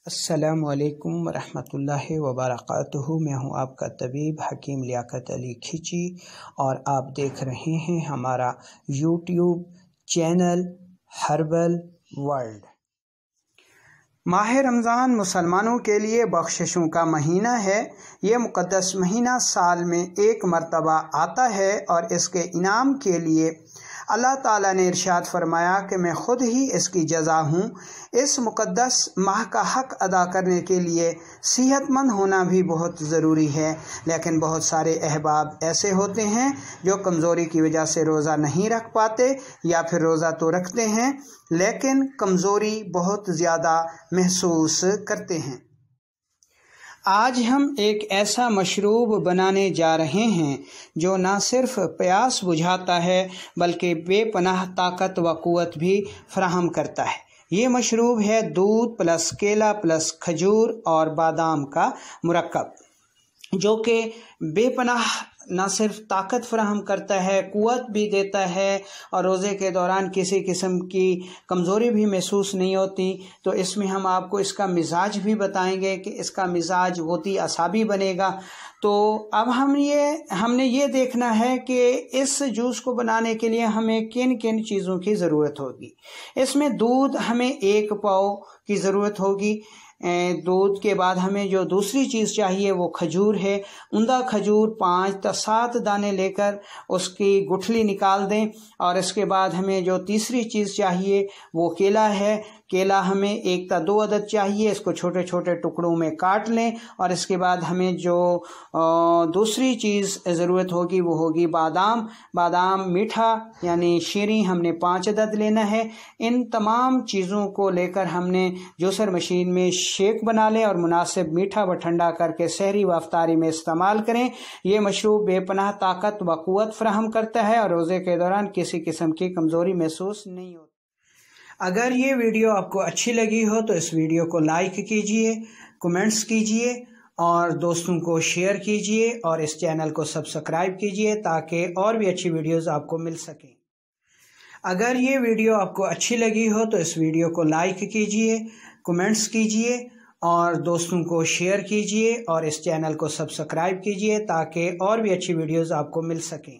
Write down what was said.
السلام علیکم ورحمۃ اللہ وبرکاتہ۔ میں ہوں آپ کا طبیب حکیم لیاقت علی کھچی اور آپ دیکھ رہے ہیں ہمارا یوٹیوب چینل ہربل ورلڈ۔ ماہ رمضان مسلمانوں کے لیے بخششوں کا مہینہ ہے۔ یہ مقدس مہینہ سال میں ایک مرتبہ آتا ہے اور اس کے انعام کے لیے اللہ تعالیٰ نے ارشاد فرمایا کہ میں خود ہی اس کی جزا ہوں۔ اس مقدس ماہ کا حق ادا کرنے کے لیے صحت مند ہونا بھی بہت ضروری ہے، لیکن بہت سارے احباب ایسے ہوتے ہیں جو کمزوری کی وجہ سے روزہ نہیں رکھ پاتے، یا پھر روزہ تو رکھتے ہیں لیکن کمزوری بہت زیادہ محسوس کرتے ہیں۔ آج ہم ایک ایسا مشروب بنانے جا رہے ہیں جو نہ صرف پیاس بجھاتا ہے بلکہ بے پناہ طاقت و قوت بھی فراہم کرتا ہے۔ یہ مشروب ہے دودھ پلس کیلا پلس کھجور اور بادام کا مرکب، جو کہ بے پناہ نہ صرف طاقت فراہم کرتا ہے، قوت بھی دیتا ہے، اور روزے کے دوران کسی قسم کی کمزوری بھی محسوس نہیں ہوتی۔ تو اس میں ہم آپ کو اس کا مزاج بھی بتائیں گے کہ اس کا مزاج غوطی اعصابی بنے گا۔ تو اب ہم نے یہ دیکھنا ہے کہ اس جوس کو بنانے کے لیے ہمیں کن کن چیزوں کی ضرورت ہوگی۔ اس میں دودھ ہمیں 1 پاؤ کی ضرورت ہوگی۔ دودھ کے بعد ہمیں جو دوسری چیز چاہیے وہ کھجور ہے۔ عمدہ کھجور 5 تا 7 دانے لے کر اس کی گٹھلی نکال دیں، اور اس کے بعد ہمیں جو تیسری چیز چاہیے وہ کیلا ہے۔ کیلا ہمیں 1 تا 2 عدد چاہیے، اس کو چھوٹے چھوٹے ٹکڑوں میں کاٹ لیں، اور اس کے بعد ہمیں جو دوسری چیز ضرورت ہوگی وہ ہوگی بادام۔ بادام میٹھا یعنی شیریں ہم نے 5 عدد لینا ہے۔ ان تمام چیزوں کو لے کر ہم نے جوسر مشین میں شیک بنا لیں اور مناسب میٹھا و ٹھنڈا کر کے سحری و افطاری میں استعمال کریں۔ یہ مشروب بے پناہ طاقت و قوت فراہم کرتا ہے اور روزے کے دوران کسی قسم کی کمزوری محسوس نہیں ہوتی۔ اگر یہ ویڈیو آپ کو اچھی لگی ہو تو اس ویڈیو کو لائک کیجئے، کمنٹس کیجئے اور دوستوں کو شیئر کیجئے، اور اس چینل کو سبسکرائب کیجئے تاکہ اور بھی اچھی ویڈیوز آپ کو مل سکیں۔ اگر یہ ویڈیو آپ کو اچھی لگی ہو تو اس ویڈیو کو لائک کیجئے، کمنٹس کیجئے اور دوستوں کو شیئر کیجئے، اور اس چینل کو سبسکرائب کیجئے تاکہ اور بھی اچھی ویڈیوز آپ کو مل سکیں۔